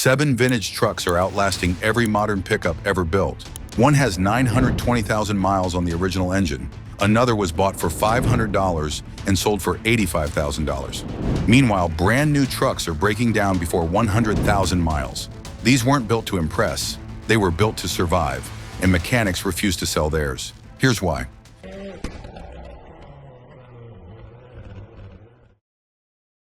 7 vintage trucks are outlasting every modern pickup ever built. One has 920,000 miles on the original engine. Another was bought for $500 and sold for $85,000. Meanwhile, brand new trucks are breaking down before 100,000 miles. These weren't built to impress, they were built to survive, and mechanics refuse to sell theirs. Here's why.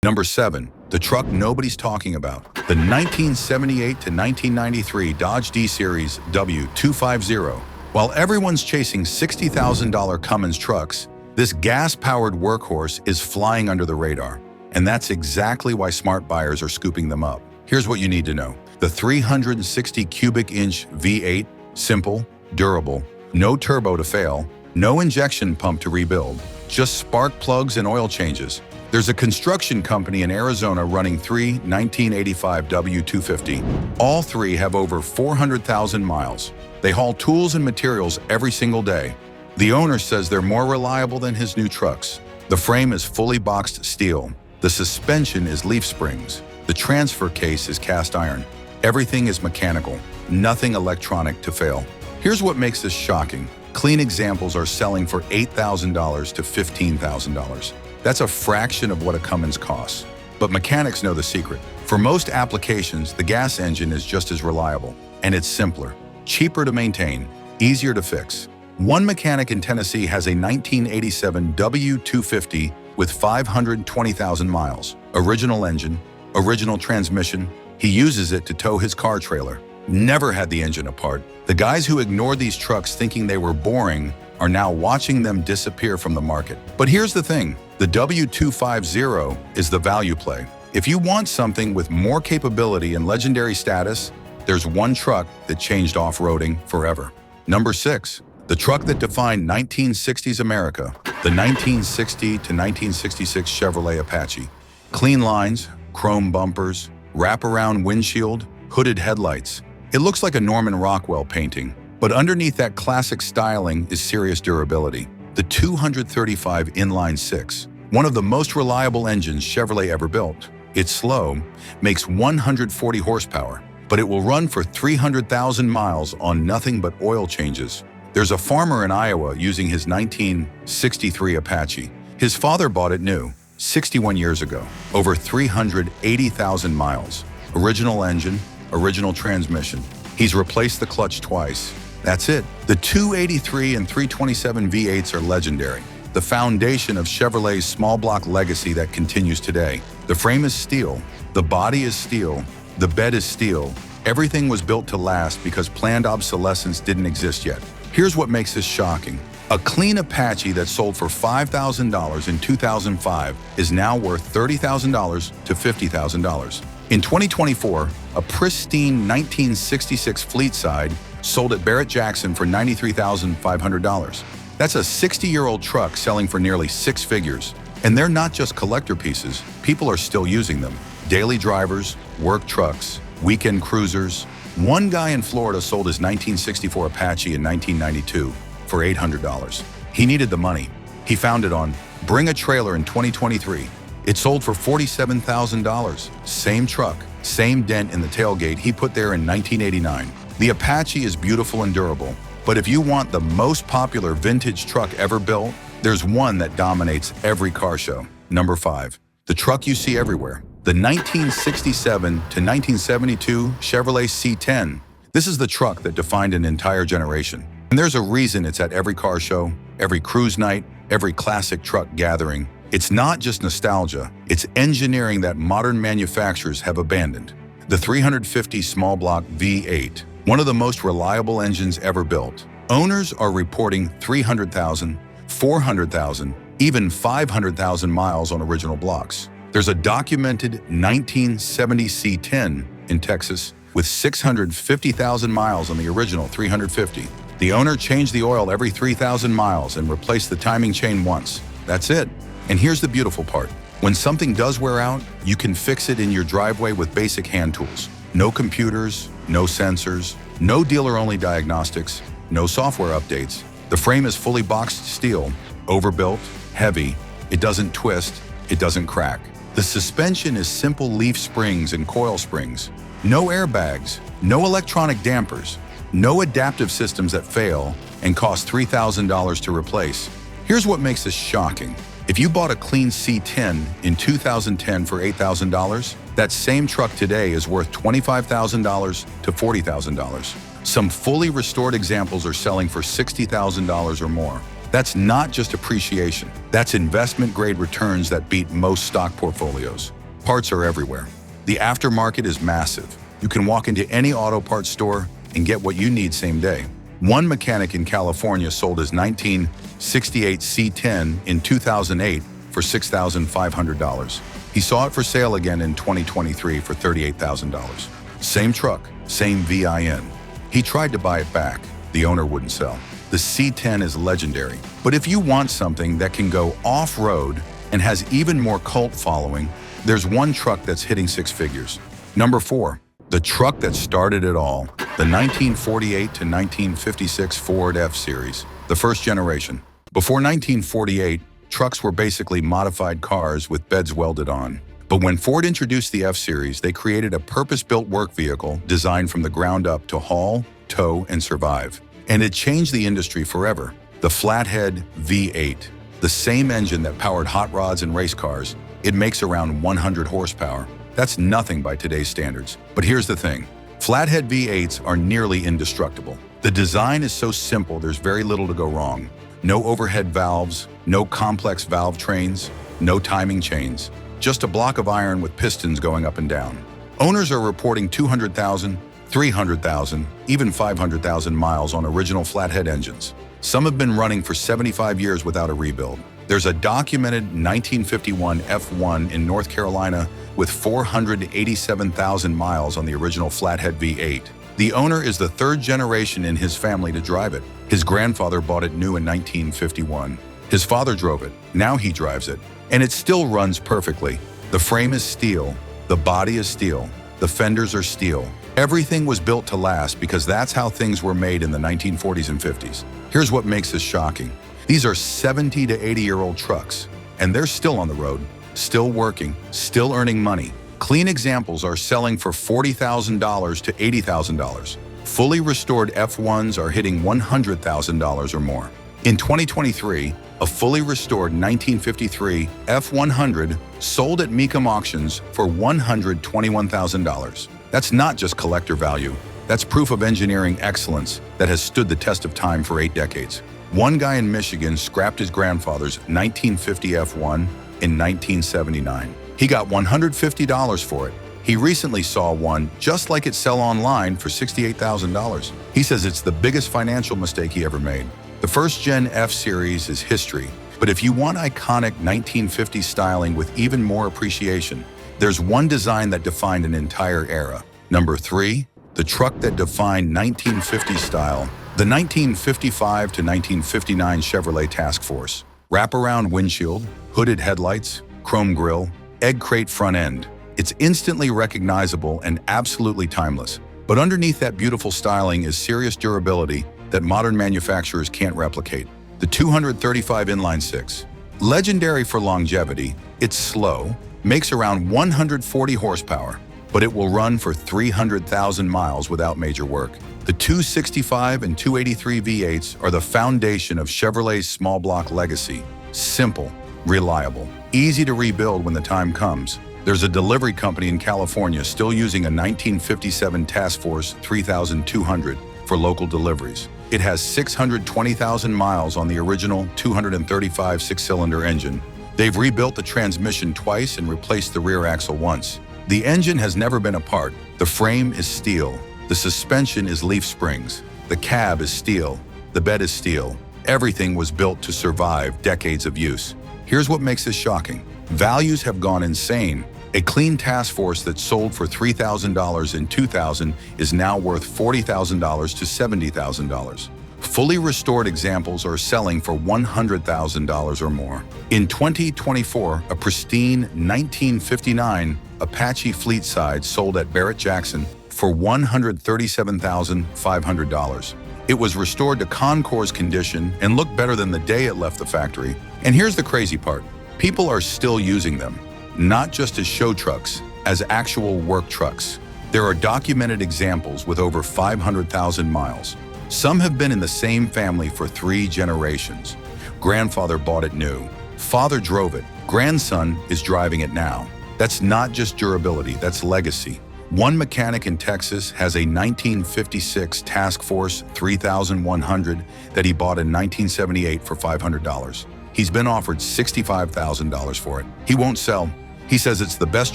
Number 7. The truck nobody's talking about. The 1978 to 1993 Dodge D-Series W250. While everyone's chasing $60,000 Cummins trucks, this gas-powered workhorse is flying under the radar. And that's exactly why smart buyers are scooping them up. Here's what you need to know. The 360 cubic inch V8, simple, durable, no turbo to fail, no injection pump to rebuild, just spark plugs and oil changes. There's a construction company in Arizona running 3 1985 W250. All 3 have over 400,000 miles. They haul tools and materials every single day. The owner says they're more reliable than his new trucks. The frame is fully boxed steel. The suspension is leaf springs. The transfer case is cast iron. Everything is mechanical, nothing electronic to fail. Here's what makes this shocking. Clean examples are selling for $8,000 to $15,000. That's a fraction of what a Cummins costs. But mechanics know the secret. For most applications, the gas engine is just as reliable, and it's simpler, cheaper to maintain, easier to fix. One mechanic in Tennessee has a 1987 W250 with 520,000 miles. Original engine, original transmission. He uses it to tow his car trailer. Never had the engine apart. The guys who ignored these trucks thinking they were boring are now watching them disappear from the market. But here's the thing. The W250 is the value play. If you want something with more capability and legendary status, there's one truck that changed off-roading forever. Number 6. The truck that defined 1960s America. The 1960 to 1966 Chevrolet Apache. Clean lines, chrome bumpers, wraparound windshield, hooded headlights. It looks like a Norman Rockwell painting, but underneath that classic styling is serious durability. The 235 inline 6, one of the most reliable engines Chevrolet ever built. It's slow, makes 140 horsepower, but it will run for 300,000 miles on nothing but oil changes. There's a farmer in Iowa using his 1963 Apache. His father bought it new, 61 years ago, over 380,000 miles. Original engine, original transmission. He's replaced the clutch twice. That's it. The 283 and 327 V8s are legendary, the foundation of Chevrolet's small block legacy that continues today. The frame is steel, the body is steel, the bed is steel. Everything was built to last because planned obsolescence didn't exist yet. Here's what makes this shocking. A clean Apache that sold for $5,000 in 2005 is now worth $30,000 to $50,000. In 2024, a pristine 1966 Fleetside sold at Barrett-Jackson for $93,500. That's a 60-year-old truck selling for nearly 6 figures. And they're not just collector pieces, people are still using them. Daily drivers, work trucks, weekend cruisers. One guy in Florida sold his 1964 Apache in 1992 for $800. He needed the money. He found it on Bring a Trailer in 2023. It sold for $47,000. Same truck, same dent in the tailgate he put there in 1989. The Apache is beautiful and durable, but if you want the most popular vintage truck ever built, there's one that dominates every car show. Number 5. The truck you see everywhere. The 1967 to 1972 Chevrolet C10. This is the truck that defined an entire generation. And there's a reason it's at every car show, every cruise night, every classic truck gathering. It's not just nostalgia, it's engineering that modern manufacturers have abandoned. The 350 small block V8, one of the most reliable engines ever built. Owners are reporting 300,000, 400,000, even 500,000 miles on original blocks. There's a documented 1970 C10 in Texas with 650,000 miles on the original 350. The owner changed the oil every 3,000 miles and replaced the timing chain once. That's it. And here's the beautiful part. When something does wear out, you can fix it in your driveway with basic hand tools. No computers, no sensors, no dealer-only diagnostics, no software updates. The frame is fully boxed steel, overbuilt, heavy. It doesn't twist, it doesn't crack. The suspension is simple leaf springs and coil springs. No airbags, no electronic dampers, no adaptive systems that fail and cost $3,000 to replace. Here's what makes this shocking. If you bought a clean C10 in 2010 for $8,000, that same truck today is worth $25,000 to $40,000. Some fully restored examples are selling for $60,000 or more. That's not just appreciation. That's investment-grade returns that beat most stock portfolios. Parts are everywhere. The aftermarket is massive. You can walk into any auto parts store and get what you need same day. One mechanic in California sold his 1968 C10 in 2008 for $6,500. He saw it for sale again in 2023 for $38,000. Same truck, same VIN. He tried to buy it back. The owner wouldn't sell. The C10 is legendary. But if you want something that can go off-road and has even more cult following, there's one truck that's hitting six figures. Number 4, the truck that started it all, the 1948 to 1956 Ford F-Series, the first generation. Before 1948, trucks were basically modified cars with beds welded on. But when Ford introduced the F-Series, they created a purpose-built work vehicle designed from the ground up to haul, tow, and survive. And it changed the industry forever. The Flathead V8, the same engine that powered hot rods and race cars, it makes around 100 horsepower. That's nothing by today's standards. But here's the thing. Flathead V8s are nearly indestructible. The design is so simple, there's very little to go wrong. No overhead valves, no complex valve trains, no timing chains. Just a block of iron with pistons going up and down. Owners are reporting 200,000, 300,000, even 500,000 miles on original flathead engines. Some have been running for 75 years without a rebuild. There's a documented 1951 F1 in North Carolina with 487,000 miles on the original flathead V8. The owner is the third generation in his family to drive it. His grandfather bought it new in 1951. His father drove it. Now he drives it. And it still runs perfectly. The frame is steel. The body is steel. The fenders are steel. Everything was built to last because that's how things were made in the 1940s and 50s. Here's what makes this shocking. These are 70 to 80-year-old trucks, and they're still on the road, still working, still earning money. Clean examples are selling for $40,000 to $80,000. Fully restored F1s are hitting $100,000 or more. In 2023, a fully restored 1953 F100 sold at Mecum Auctions for $121,000. That's not just collector value. That's proof of engineering excellence that has stood the test of time for 8 decades. One guy in Michigan scrapped his grandfather's 1950 F1 in 1979. He got $150 for it. He recently saw one just like it sell online for $68,000. He says it's the biggest financial mistake he ever made. The first-gen F-Series is history, but if you want iconic 1950s styling with even more appreciation, there's one design that defined an entire era. Number 3, the truck that defined 1950s style, the 1955 to 1959 Chevrolet Task Force. Wraparound windshield, hooded headlights, chrome grille, egg crate front end. It's instantly recognizable and absolutely timeless. But underneath that beautiful styling is serious durability that modern manufacturers can't replicate. The 235 inline 6. Legendary for longevity, it's slow, makes around 140 horsepower, but it will run for 300,000 miles without major work. The 265 and 283 V8s are the foundation of Chevrolet's small block legacy. Simple, reliable, easy to rebuild when the time comes. There's a delivery company in California still using a 1957 Task Force 3200 for local deliveries. It has 620,000 miles on the original 235 six-cylinder engine. They've rebuilt the transmission twice and replaced the rear axle once. The engine has never been apart. The frame is steel. The suspension is leaf springs. The cab is steel. The bed is steel. Everything was built to survive decades of use. Here's what makes this shocking. Values have gone insane. A clean Task Force that sold for $3,000 in 2000 is now worth $40,000 to $70,000. Fully restored examples are selling for $100,000 or more. In 2024, a pristine 1959 Apache Fleetside sold at Barrett-Jackson for $137,500. It was restored to Concours condition and looked better than the day it left the factory. And here's the crazy part. People are still using them, not just as show trucks, as actual work trucks. There are documented examples with over 500,000 miles. Some have been in the same family for 3 generations. Grandfather bought it new. Father drove it. Grandson is driving it now. That's not just durability, that's legacy. One mechanic in Texas has a 1956 Task Force 3100 that he bought in 1978 for $500. He's been offered $65,000 for it. He won't sell. He says it's the best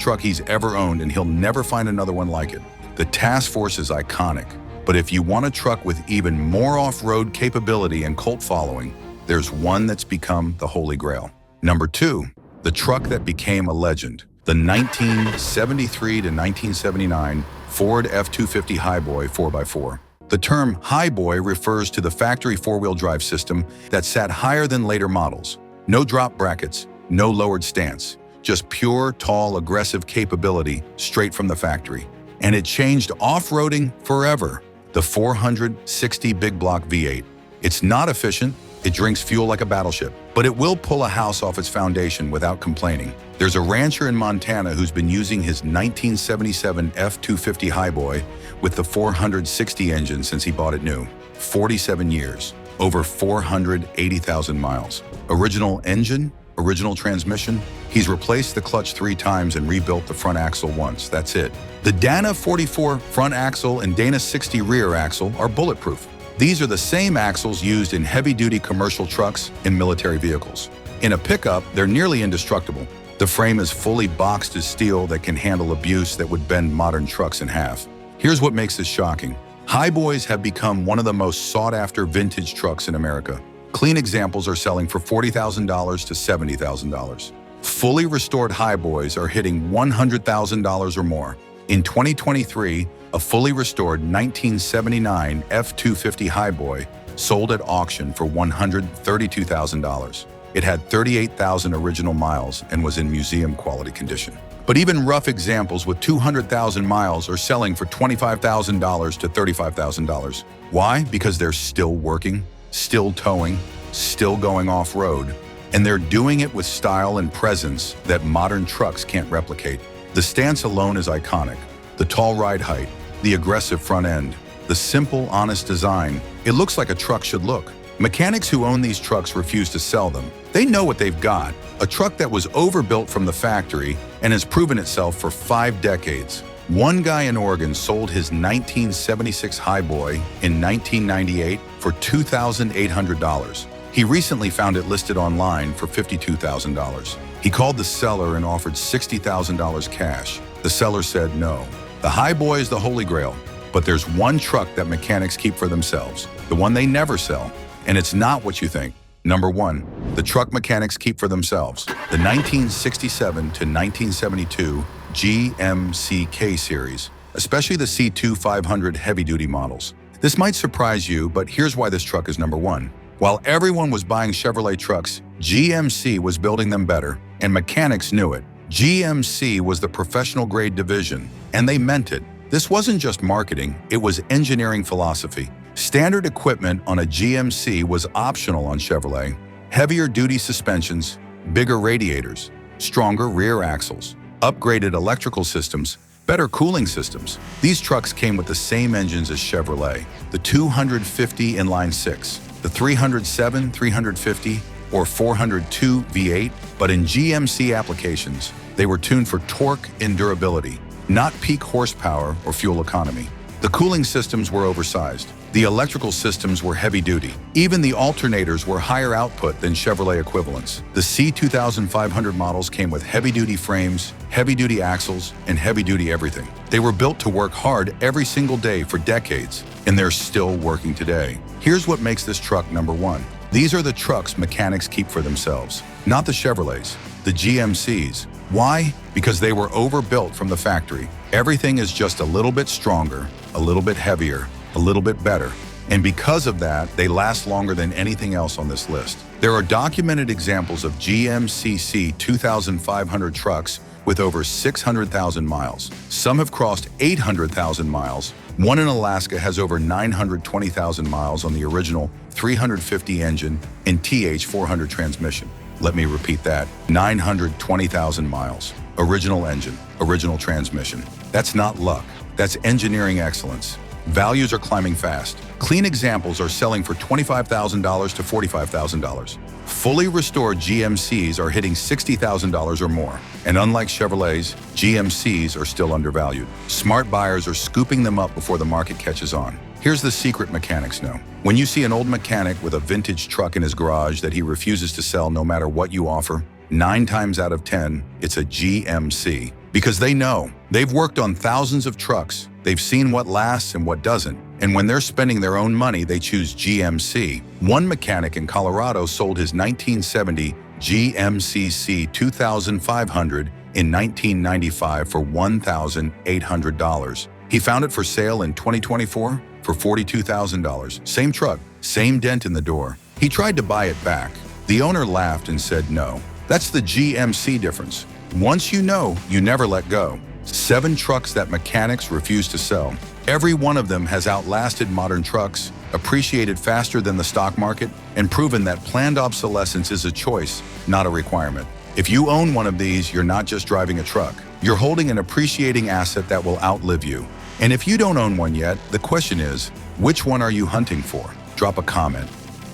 truck he's ever owned and he'll never find another one like it. The Task Force is iconic, but if you want a truck with even more off-road capability and cult following, there's one that's become the holy grail. Number 2, the truck that became a legend. The 1973 to 1979 Ford F-250 Highboy 4x4. The term Highboy refers to the factory four-wheel drive system that sat higher than later models. No drop brackets, no lowered stance, just pure, tall, aggressive capability straight from the factory. And it changed off-roading forever. The 460 big block V8. It's not efficient, it drinks fuel like a battleship, but it will pull a house off its foundation without complaining. There's a rancher in Montana who's been using his 1977 F-250 Highboy with the 460 engine since he bought it new. 47 years, over 480,000 miles. Original engine, original transmission. He's replaced the clutch 3 times and rebuilt the front axle once, that's it. The Dana 44 front axle and Dana 60 rear axle are bulletproof. These are the same axles used in heavy-duty commercial trucks and military vehicles. In a pickup, they're nearly indestructible. The frame is fully boxed as steel that can handle abuse that would bend modern trucks in half. Here's what makes this shocking. Highboys have become one of the most sought-after vintage trucks in America. Clean examples are selling for $40,000 to $70,000. Fully restored Highboys are hitting $100,000 or more. In 2023, a fully restored 1979 F-250 Highboy sold at auction for $132,000. It had 38,000 original miles and was in museum-quality condition. But even rough examples with 200,000 miles are selling for $25,000 to $35,000. Why? Because they're still working, still towing, still going off-road, and they're doing it with style and presence that modern trucks can't replicate. The stance alone is iconic. The tall ride height, the aggressive front end, the simple, honest design. It looks like a truck should look. Mechanics who own these trucks refuse to sell them. They know what they've got, a truck that was overbuilt from the factory and has proven itself for 5 decades. One guy in Oregon sold his 1976 Highboy in 1998 for $2,800. He recently found it listed online for $52,000. He called the seller and offered $60,000 cash. The seller said no. The Highboy is the holy grail, but there's one truck that mechanics keep for themselves, the one they never sell, and it's not what you think. Number 1, the truck mechanics keep for themselves. The 1967 to 1972 GMC K series, especially the C2 500 heavy-duty models. This might surprise you, but here's why this truck is number 1. While everyone was buying Chevrolet trucks, GMC was building them better, and mechanics knew it. GMC was the professional-grade division, and they meant it. This wasn't just marketing, it was engineering philosophy. Standard equipment on a GMC was optional on Chevrolet. Heavier-duty suspensions, bigger radiators, stronger rear axles, upgraded electrical systems, better cooling systems. These trucks came with the same engines as Chevrolet, the 250 inline-6, the 307, 350, or 402 V8, but in GMC applications, they were tuned for torque and durability, not peak horsepower or fuel economy. The cooling systems were oversized. The electrical systems were heavy-duty. Even the alternators were higher output than Chevrolet equivalents. The C2500 models came with heavy-duty frames, heavy-duty axles, and heavy-duty everything. They were built to work hard every single day for decades, and they're still working today. Here's what makes this truck number 1. These are the trucks mechanics keep for themselves, not the Chevrolets, the GMCs. Why? Because they were overbuilt from the factory. Everything is just a little bit stronger, a little bit heavier, a little bit better. And because of that, they last longer than anything else on this list. There are documented examples of GMC C 2500 trucks with over 600,000 miles. Some have crossed 800,000 miles. One in Alaska has over 920,000 miles on the original 350 engine and TH400 transmission. Let me repeat that, 920,000 miles. Original engine, original transmission. That's not luck. That's engineering excellence. Values are climbing fast. Clean examples are selling for $25,000 to $45,000. Fully restored GMCs are hitting $60,000 or more. And unlike Chevrolets, GMCs are still undervalued. Smart buyers are scooping them up before the market catches on. Here's the secret mechanics know. When you see an old mechanic with a vintage truck in his garage that he refuses to sell no matter what you offer, 9 times out of 10, it's a GMC. Because they know. They've worked on thousands of trucks. They've seen what lasts and what doesn't. And when they're spending their own money, they choose GMC. One mechanic in Colorado sold his 1970 GMC C 2500 in 1995 for $1,800. He found it for sale in 2024 for $42,000. Same truck, same dent in the door. He tried to buy it back. The owner laughed and said no. That's the GMC difference. Once you know, you never let go. 7 trucks that mechanics refuse to sell. Every one of them has outlasted modern trucks, appreciated faster than the stock market, and proven that planned obsolescence is a choice, not a requirement. If you own one of these, you're not just driving a truck. You're holding an appreciating asset that will outlive you. And if you don't own one yet, the question is, which one are you hunting for? Drop a comment.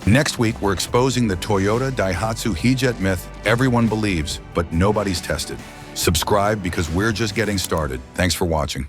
Next week, we're exposing the Toyota Daihatsu He-Jet myth everyone believes, but nobody's tested. Subscribe because we're just getting started. Thanks for watching.